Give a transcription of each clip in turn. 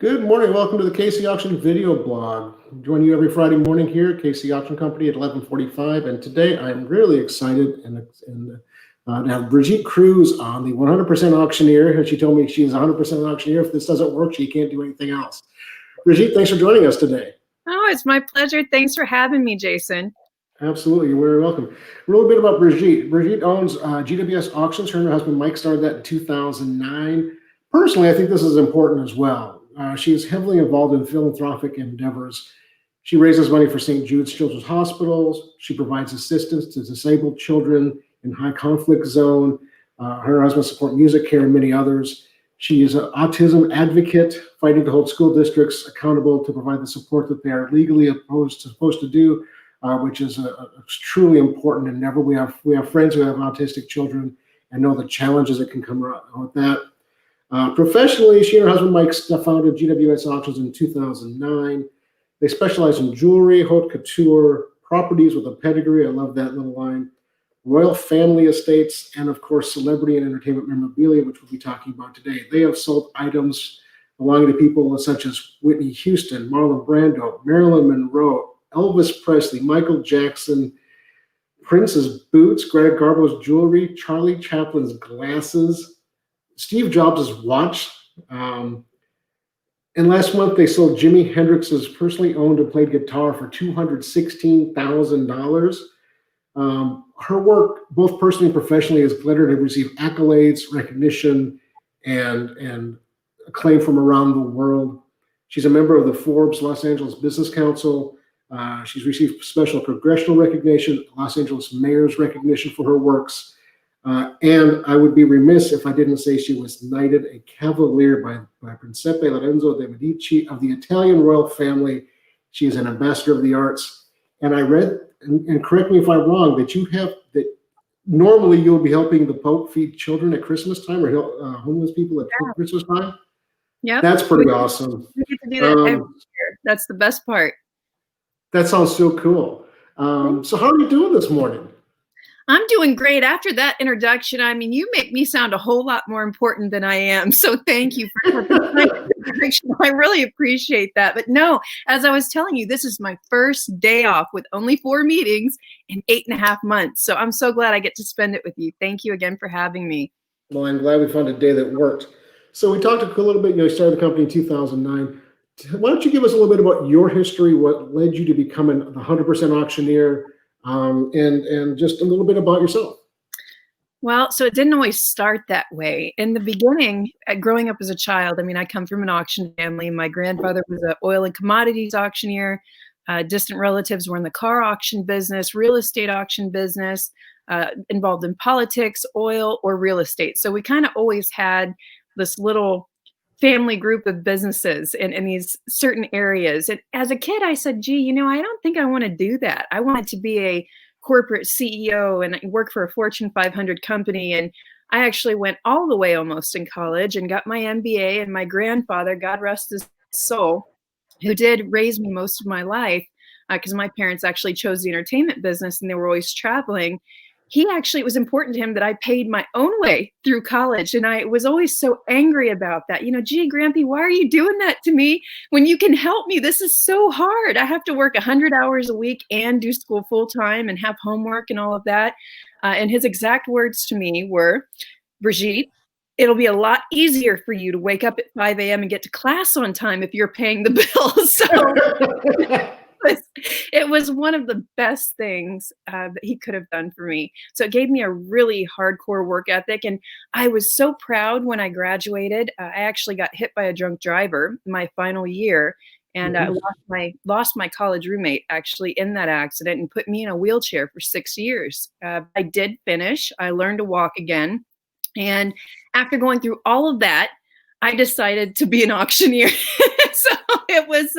Good morning. Welcome to the KC Auction video blog. Join you every Friday morning here at KC Auction Company at 11:45. And today I'm really excited to have Brigitte Kruse on, the 100% auctioneer. And she told me she's 100% auctioneer. If this doesn't work, she can't do anything else. Brigitte, thanks for joining us today. Oh, it's my pleasure. Thanks for having me, Jason. Absolutely. You're very welcome. A little bit about Brigitte. Brigitte owns GWS Auctions. Her and her husband Mike started that in 2009. Personally, I think this is important as well. She is heavily involved in philanthropic endeavors. She raises money for St. Jude's Children's Hospitals. She provides assistance to disabled children in high conflict zone. Her husband supports music care and many others. She is an autism advocate, fighting to hold school districts accountable to provide the support that they are legally supposed to do, which is a truly important endeavor. We have friends who have autistic children and know the challenges that can come around with that. Professionally, she and her husband Mike founded GWS Auctions in 2009. They specialize in jewelry, haute couture, properties with a pedigree. I love that little line. Royal family estates, and of course, celebrity and entertainment memorabilia, which we'll be talking about today. They have sold items belonging to people such as Whitney Houston, Marlon Brando, Marilyn Monroe, Elvis Presley, Michael Jackson, Prince's boots, Greta Garbo's jewelry, Charlie Chaplin's glasses, Steve Jobs' watch, and last month they sold Jimi Hendrix's personally owned and played guitar for $216,000. Her work, both personally and professionally, has glittered and received accolades, recognition, and acclaim from around the world. She's a member of the Forbes Los Angeles Business Council. She's received special congressional recognition, Los Angeles mayor's recognition for her works. And I would be remiss if I didn't say she was knighted a cavalier by Principe Lorenzo de' Medici of the Italian royal family. She is an ambassador of the arts. And I read, and correct me if I'm wrong, that normally you'll be helping the Pope feed children at Christmas time, or homeless people at Christmas time. Yeah, that's pretty awesome. We get to do that every year. That's the best part. That sounds so cool. So how are you doing this morning? I'm doing great. After that introduction, I mean, you make me sound a whole lot more important than I am. So thank you for the introduction. I really appreciate that. But no, as I was telling you, this is my first day off with only 4 meetings in 8.5 months. So I'm so glad I get to spend it with you. Thank you again for having me. Well, I'm glad we found a day that worked. So we talked a little bit, you started the company in 2009. Why don't you give us a little bit about your history, what led you to becoming the 100% auctioneer, and just a little bit about yourself. Well, so it didn't always start that way. In the beginning, growing up as a child, I mean, I come from an auction family. My grandfather was an oil and commodities auctioneer. Distant relatives were in the car auction business, real estate auction business, involved in politics, oil, or real estate. So we kind of always had this little family group of businesses in these certain areas. And as a kid, I said, gee, I don't think I want to do that. I wanted to be a corporate CEO and work for a Fortune 500 company. And I actually went all the way almost in college and got my MBA. And my grandfather, God rest his soul, who did raise me most of my life, because my parents actually chose the entertainment business and they were always traveling. It was important to him that I paid my own way through college. And I was always so angry about that. Gee, Grampy, why are you doing that to me when you can help me? This is so hard. I have to work 100 hours a week and do school full time and have homework and all of that. And his exact words to me were, Brigitte, it'll be a lot easier for you to wake up at 5 a.m. and get to class on time if you're paying the bills. So it was one of the best things that he could have done for me. So it gave me a really hardcore work ethic. And I was so proud when I graduated. I actually got hit by a drunk driver my final year. And I lost my college roommate actually in that accident and put me in a wheelchair for 6 years. I did finish. I learned to walk again. And after going through all of that, I decided to be an auctioneer. So it was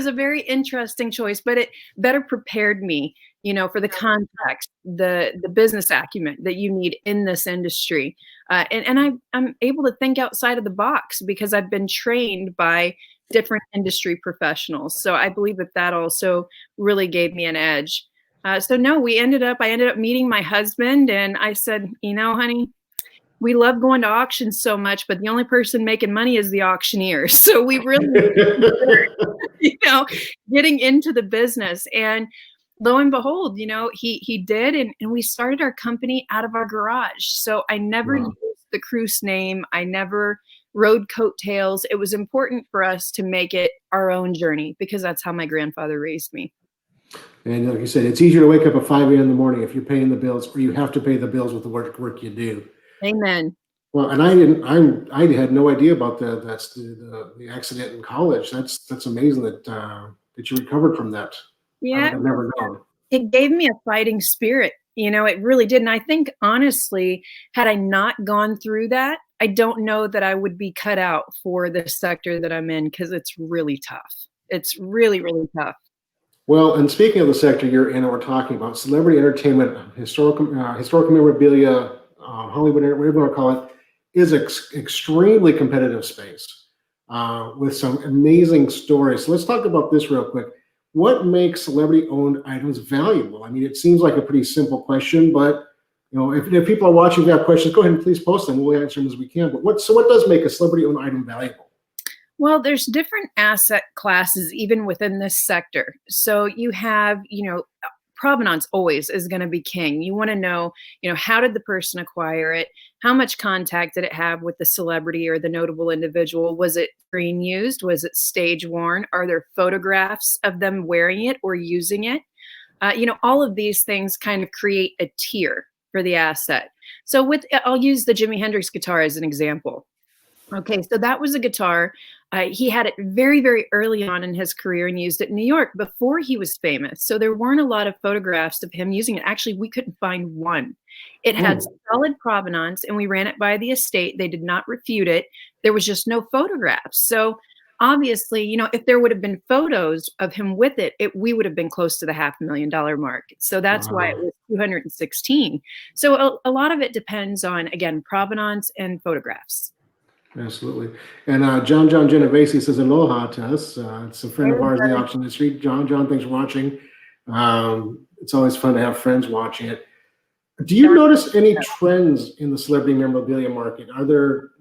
a very interesting choice, but it better prepared me, for the context, the business acumen that you need in this industry. And I'm able to think outside of the box because I've been trained by different industry professionals. So I believe that also really gave me an edge. I ended up meeting my husband and I said, honey, we love going to auctions so much, but the only person making money is the auctioneer. So we really, getting into the business. And lo and behold, he did, and we started our company out of our garage. So I never Wow. used the Kruse name. I never rode coattails. It was important for us to make it our own journey because that's how my grandfather raised me. And like you said, it's easier to wake up at 5 a.m. in the morning if you're paying the bills, or you have to pay the bills with the work you do. Amen. Well, and I had no idea about the accident in college. That's amazing that you recovered from that. I would Yeah. have never known. It gave me a fighting spirit. It really did. And I think, honestly, had I not gone through that, I don't know that I would be cut out for the sector that I'm in because it's really tough. It's really, really tough. Well, and speaking of the sector you're in, and we're talking about celebrity entertainment, historical memorabilia, Hollywood, whatever you want to call it, is extremely competitive space with some amazing stories. So let's talk about this real quick. What makes celebrity-owned items valuable? I mean, it seems like a pretty simple question, but if people are watching, if you have questions, go ahead and please post them. We'll answer them as we can. But what does make a celebrity-owned item valuable? Well, there's different asset classes even within this sector. So you have, provenance always is going to be king. You want to know, how did the person acquire it? How much contact did it have with the celebrity or the notable individual? Was it screen used? Was it stage worn? Are there photographs of them wearing it or using it? All of these things kind of create a tier for the asset. So I'll use the Jimi Hendrix guitar as an example. Okay, so that was a guitar. He had it very, very early on in his career and used it in New York before he was famous. So there weren't a lot of photographs of him using it. Actually, we couldn't find one. It had solid provenance, and we ran it by the estate. They did not refute it. There was just no photographs. So obviously, if there would have been photos of him with it, we would have been close to the $500,000 mark. So that's why it was 216. So a lot of it depends on, again, provenance and photographs. Absolutely. And John Genovese says aloha to us. It's a friend of ours in the auction industry. John, thanks for watching. It's always fun to have friends watching it. Do you notice any trends in the celebrity memorabilia market? Are there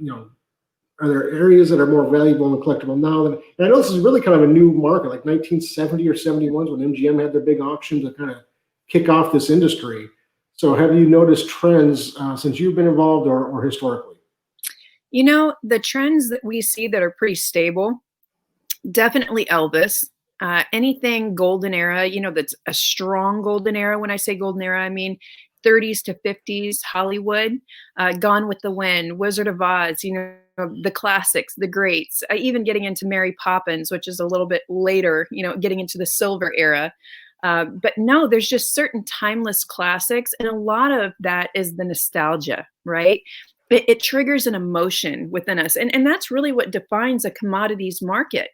areas that are more valuable and collectible now? And I know this is really kind of a new market, like 1970 or 71 when MGM had their big auction to kind of kick off this industry. So have you noticed trends since you've been involved or historically? The trends that we see that are pretty stable, definitely Elvis. Anything golden era, that's a strong golden era. When I say golden era, I mean 30s to 50s Hollywood, Gone with the Wind, Wizard of Oz, the classics, the greats, even getting into Mary Poppins, which is a little bit later, getting into the silver era. But no, there's just certain timeless classics. And a lot of that is the nostalgia, right? It triggers an emotion within us. And that's really what defines a commodities market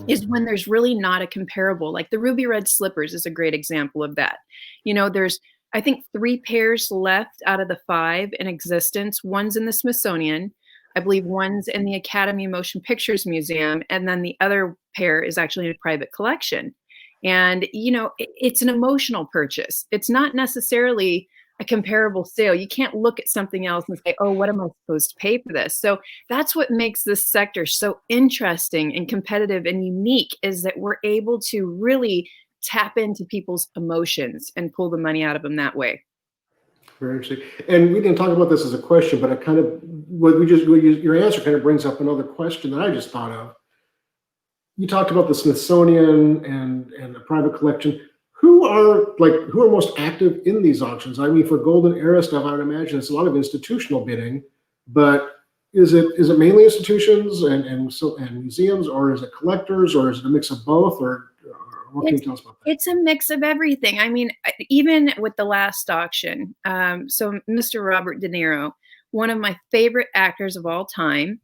is when there's really not a comparable. Like the ruby red slippers is a great example of that. There's, I think, 3 pairs left out of the 5 in existence. One's in the Smithsonian. I believe one's in the Academy of Motion Pictures Museum. And then the other pair is actually in a private collection. And, it's an emotional purchase. It's not necessarily a comparable sale. You can't look at something else and say, oh, what am I supposed to pay for this? So that's what makes this sector so interesting and competitive and unique, is that we're able to really tap into people's emotions and pull the money out of them that way. Very interesting. And we didn't talk about this as a question, but it kind of, your answer kind of brings up another question that I just thought of. You talked about the Smithsonian and the private collection. Who are most active in these auctions? I mean, for golden era stuff, I would imagine it's a lot of institutional bidding, but is it mainly institutions and museums, or is it collectors, or is it a mix of both, or what can you tell us about that? It's a mix of everything. I mean, even with the last auction, so Mr. Robert De Niro, one of my favorite actors of all time.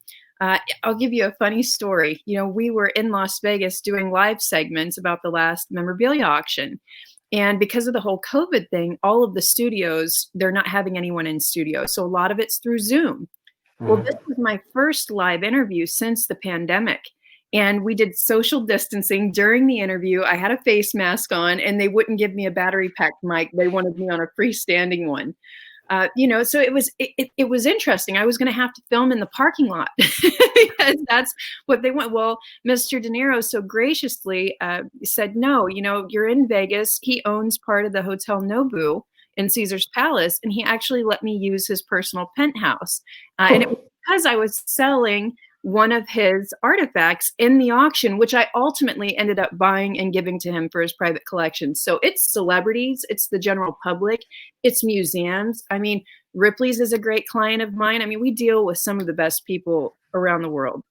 I'll give you a funny story. We were in Las Vegas doing live segments about the last memorabilia auction. And because of the whole COVID thing, all of the studios, they're not having anyone in studio. So a lot of it's through Zoom. Well, this was my first live interview since the pandemic. And we did social distancing during the interview. I had a face mask on, and they wouldn't give me a battery packed mic. They wanted me on a freestanding one. So it was interesting. I was going to have to film in the parking lot because that's what they want. Well, Mr. De Niro so graciously said, no, you're in Vegas. He owns part of the Hotel Nobu in Caesar's Palace, and he actually let me use his personal penthouse. And it was because I was selling one of his artifacts in the auction, which I ultimately ended up buying and giving to him for his private collection. So it's celebrities, it's the general public, it's museums. I mean, Ripley's is a great client of mine. I mean, we deal with some of the best people around the world.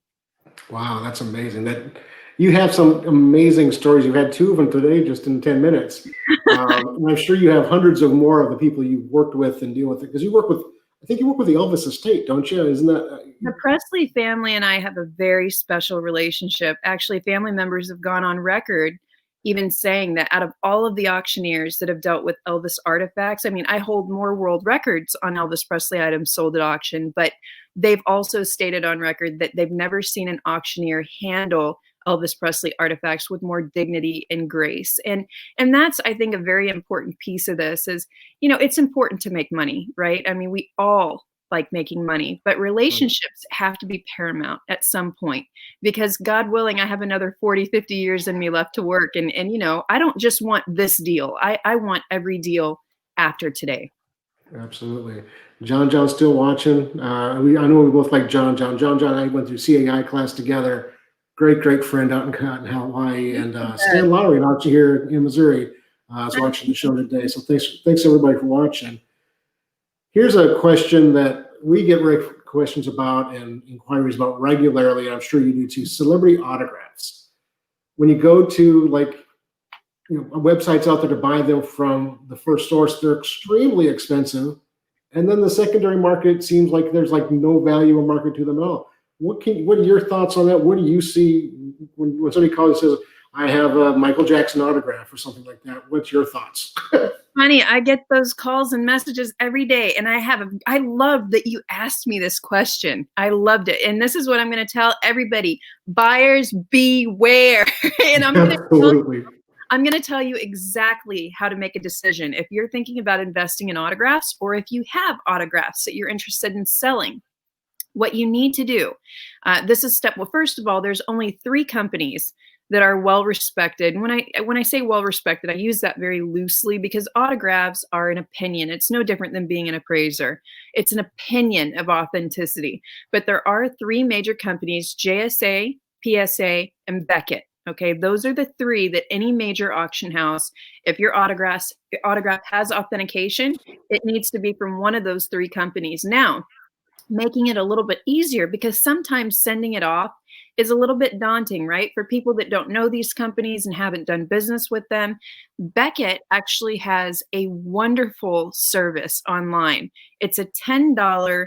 Wow, that's amazing. That you have some amazing stories. You've had two of them today, just in 10 minutes. And I'm sure you have hundreds of more of the people you've worked with and deal with it, because you work with, I think you work with the Elvis estate, don't you? Isn't that? The Presley family and I have a very special relationship. Actually, family members have gone on record even saying that out of all of the auctioneers that have dealt with Elvis artifacts, I mean, I hold more world records on Elvis Presley items sold at auction, but they've also stated on record that they've never seen an auctioneer handle Elvis Presley artifacts with more dignity and grace. And that's, I think, a very important piece of this is, it's important to make money, right? I mean, we all like making money, but relationships have to be paramount at some point, because God willing, I have another 40, 50 years in me left to work. And I don't just want this deal. I want every deal after today. Absolutely. John's still watching. I know we both like John. John and I went through CAI class together. Great friend out in Hawaii. And Stan Lowry, out here in Missouri, is watching the show today. So thanks everybody for watching. Here's a question that we get questions about and inquiries about regularly, and I'm sure you do too: celebrity autographs. When you go to websites out there to buy them from the first source, they're extremely expensive. And then the secondary market seems like there's no value or market to them at all. What are your thoughts on that? What do you see when somebody calls and says, I have a Michael Jackson autograph or something like that? What's your thoughts? Funny, I get those calls and messages every day, and I love that you asked me this question. I loved it. And this is what I'm going to tell everybody: buyers beware. And I'm going to tell you exactly how to make a decision if you're thinking about investing in autographs, or if you have autographs that you're interested in selling. What you need to do, this is well, first of all, there's only 3 companies that are well respected. And when I say well respected, I use that very loosely, because autographs are an opinion. It's no different than being an appraiser. It's an opinion of authenticity. But there are 3 major companies: JSA, PSA, and Beckett. Okay, those are the 3 that any major auction house, if your autograph has authentication, it needs to be from one of those 3 companies. Now, making it a little bit easier, because sometimes sending it off is a little bit daunting, right? For people that don't know these companies and haven't done business with them, Beckett actually has a wonderful service online. It's a $10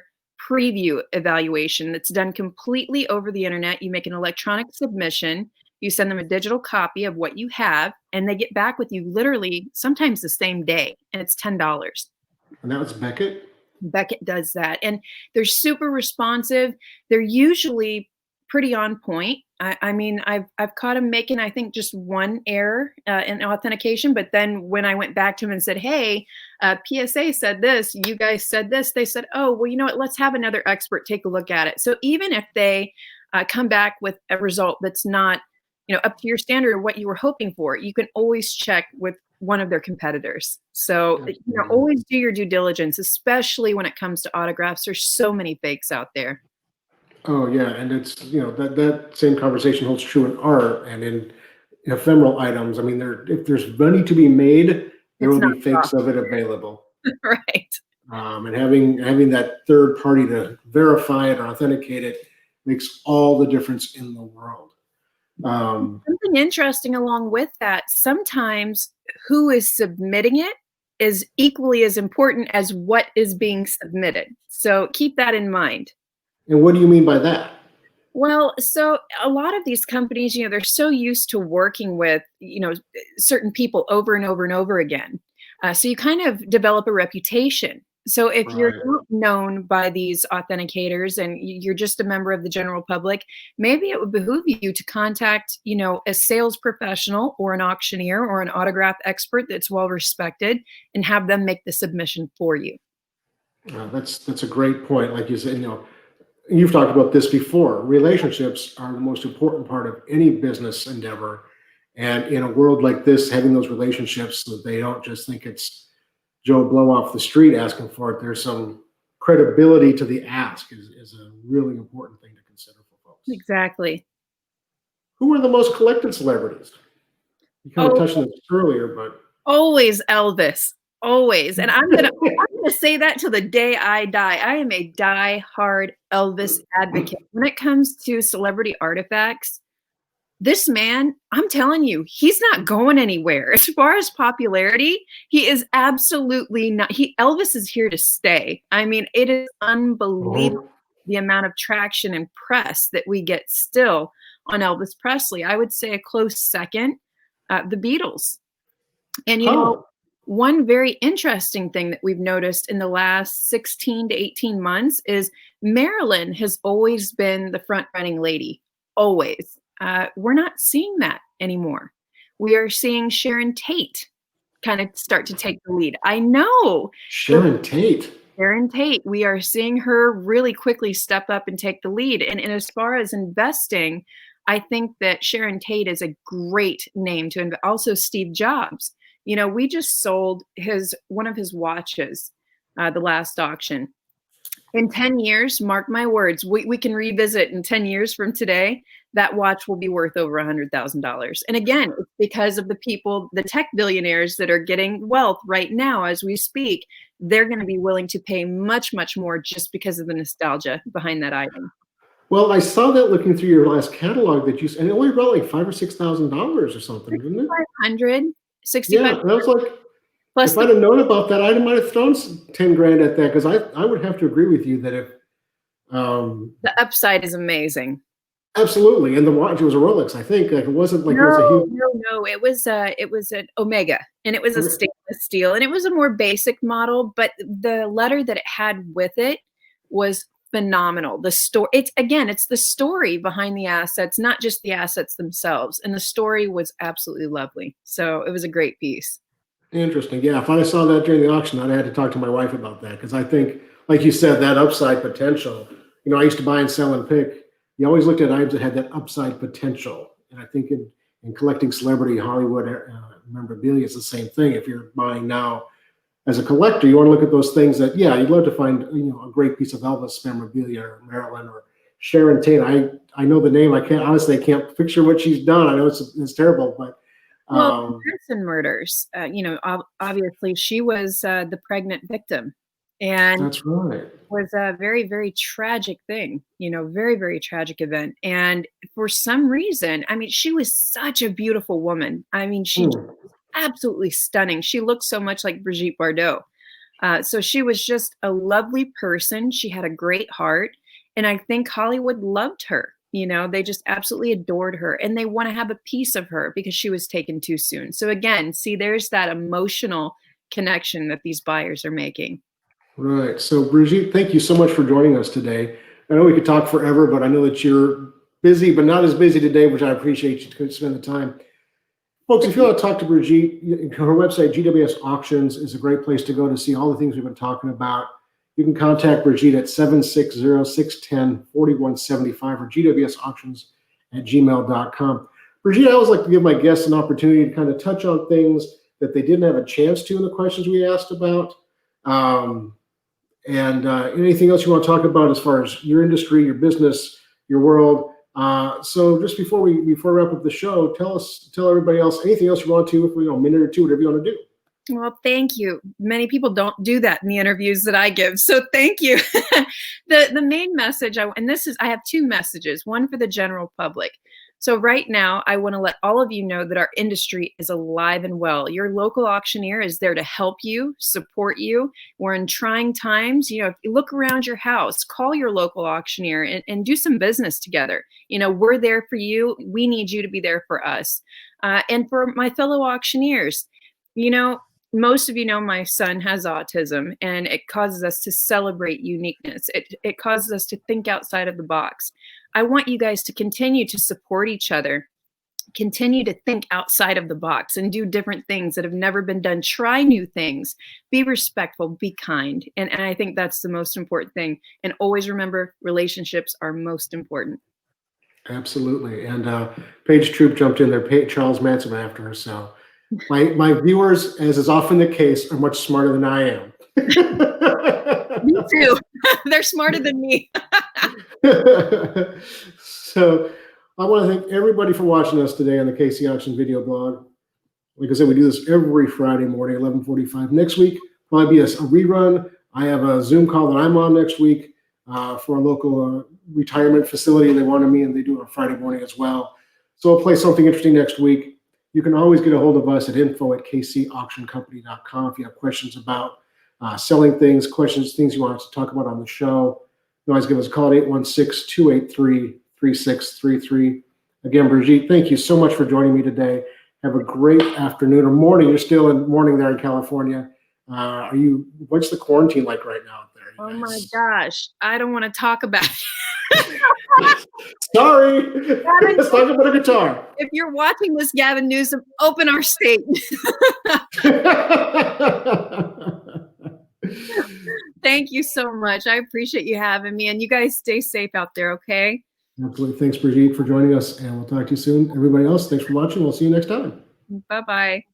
preview evaluation that's done completely over the internet. You make an electronic submission, you send them a digital copy of what you have, and they get back with you literally sometimes the same day, and it's $10. And that was Beckett? Beckett does that. And they're super responsive. They're usually pretty on point. I mean, I've caught them making, I think, just one error in authentication. But then when I went back to them and said, hey, PSA said this, you guys said this, they said, oh, well, you know what, let's have another expert take a look at it. So even if they come back with a result that's not, up to your standard or what you were hoping for, you can always check with one of their competitors. So, always do your due diligence, especially when it comes to autographs. There's so many fakes out there. Oh yeah, and it's that same conversation holds true in art and in ephemeral items. I mean, if there's money to be made, there will be fakes of it available. Right. And having that third party to verify it or authenticate it makes all the difference in the world. Something interesting along with that: sometimes who is submitting it is equally as important as what is being submitted. So keep that in mind. And what do you mean by that? Well, so a lot of these companies, they're so used to working with, certain people over and over and over again. So you kind of develop a reputation. So if you're not known by these authenticators and you're just a member of the general public, maybe it would behoove you to contact, a sales professional or an auctioneer or an autograph expert that's well respected, and have them make the submission for you. That's a great point. Like you said, you've talked about this before. Relationships are the most important part of any business endeavor. And in a world like this, having those relationships so that they don't just think it's Joe Blow off the street asking for it, there's some credibility to the ask is a really important thing to consider for folks. Exactly. Who are the most collected celebrities? You kind of Oh, touched on this earlier, but always Elvis. Always. And I'm gonna say that till the day I die. I am a die-hard Elvis advocate. When it comes to celebrity artifacts, this man, I'm telling you, he's not going anywhere. As far as popularity, he is absolutely not. Elvis is here to stay. I mean, it is unbelievable the amount of traction and press that we get still on Elvis Presley. I would say a close second, the Beatles. And one very interesting thing that we've noticed in the last 16 to 18 months is Marilyn has always been the front running lady, always. We're not seeing that anymore. We are seeing Sharon Tate kind of start to take the lead. I know. Sharon Tate. Sharon Tate, we are seeing her really quickly step up and take the lead. And as far as investing, I think that Sharon Tate is a great name to invest. Also, Steve Jobs. We just sold one of his watches, the last auction. In 10 years, mark my words, we can revisit in 10 years from today, that watch will be worth over $100,000. And again, it's because of the people, the tech billionaires that are getting wealth right now as we speak. They're going to be willing to pay much, much more just because of the nostalgia behind that item. Well, I saw that looking through your last catalog that and it only brought like $5,000 or $6,000 or something, didn't it? 500, 65. Yeah, that was like, plus if I'd have known about that, I might have thrown 10 grand at that, because I would have to agree with you that if the upside is amazing. Absolutely, and the watch, it was a Rolex, I think. Like, it wasn't like no, it was a huge. No, it was an Omega, and it was a stainless steel, and it was a more basic model, but the letter that it had with it was phenomenal. The story, it's the story behind the assets, not just the assets themselves, and the story was absolutely lovely. So it was a great piece. Interesting. Yeah, if I saw that during the auction, I'd have had to talk to my wife about that, because I think, like you said, that upside potential. I used to buy and sell and pick. You always looked at items that had that upside potential, and I think in collecting celebrity Hollywood memorabilia, it's the same thing. If you're buying now as a collector, you want to look at those things that, yeah, you'd love to find, a great piece of Elvis memorabilia or Marilyn or Sharon Tate. I know the name. I can't picture what she's done. I know it's terrible, but. Well, Manson murders, obviously she was the pregnant victim, and that's right. Was a very, very tragic thing, very, very tragic event. And for some reason, she was such a beautiful woman. She was absolutely stunning. She looked so much like Brigitte Bardot. So she was just a lovely person. She had a great heart. And I think Hollywood loved her. They just absolutely adored her, and they want to have a piece of her because she was taken too soon. So again, see, there's that emotional connection that these buyers are making. Right. So Brigitte, thank you so much for joining us today. I know we could talk forever, but I know that you're busy, but not as busy today, which I appreciate you to spend the time. Folks, if you want to talk to Brigitte, her website, GWS Auctions, is a great place to go to see all the things we've been talking about. You can contact Brigitte at 760-610-4175 or gwsauctions@gmail.com. Brigitte, I always like to give my guests an opportunity to kind of touch on things that they didn't have a chance to in the questions we asked about. And anything else you want to talk about as far as your industry, your business, your world. So just before we wrap up the show, tell everybody else anything else you want to, if a minute or two, whatever you want to do. Well, thank you. Many people don't do that in the interviews that I give. So thank you. The main message, I have two messages, one for the general public. So right now, I want to let all of you know that our industry is alive and well. Your local auctioneer is there to help you, support you. We're in trying times. If you look around your house, call your local auctioneer and do some business together. We're there for you. We need you to be there for us. And for my fellow auctioneers, most of you know my son has autism, and it causes us to celebrate uniqueness. It causes us to think outside of the box. I want you guys to continue to support each other. continue to think outside of the box and do different things that have never been done. Try new things, be respectful, be kind. And I think that's the most important thing. And always remember, relationships are most important. Absolutely. And Paige Troop jumped in there. Charles Manson after her. So my viewers, as is often the case, are much smarter than I am. Me too. They're smarter than me. So I want to thank everybody for watching us today on the KC Auction video blog. Like I said, we do this every Friday morning, 11:45. Next week, probably be a rerun. I have a Zoom call that I'm on next week for a local retirement facility. They wanted me, and they do it on Friday morning as well. So I'll play something interesting next week. You can always get a hold of us at info@kcauctioncompany.com if you have questions about selling things, things you want us to talk about on the show. You can always give us a call at 816-283-3633. Again, Brigitte, thank you so much for joining me today. Have a great afternoon or morning. You're still in morning there in California. What's the quarantine like right now out there? Oh my gosh. I don't want to talk about it. Sorry. Let's talk about a guitar. If you're watching this, Gavin Newsom, open our state. Thank you so much. I appreciate you having me. And you guys stay safe out there, okay? Absolutely. Thanks, Brigitte, for joining us. And we'll talk to you soon. Everybody else, thanks for watching. We'll see you next time. Bye-bye.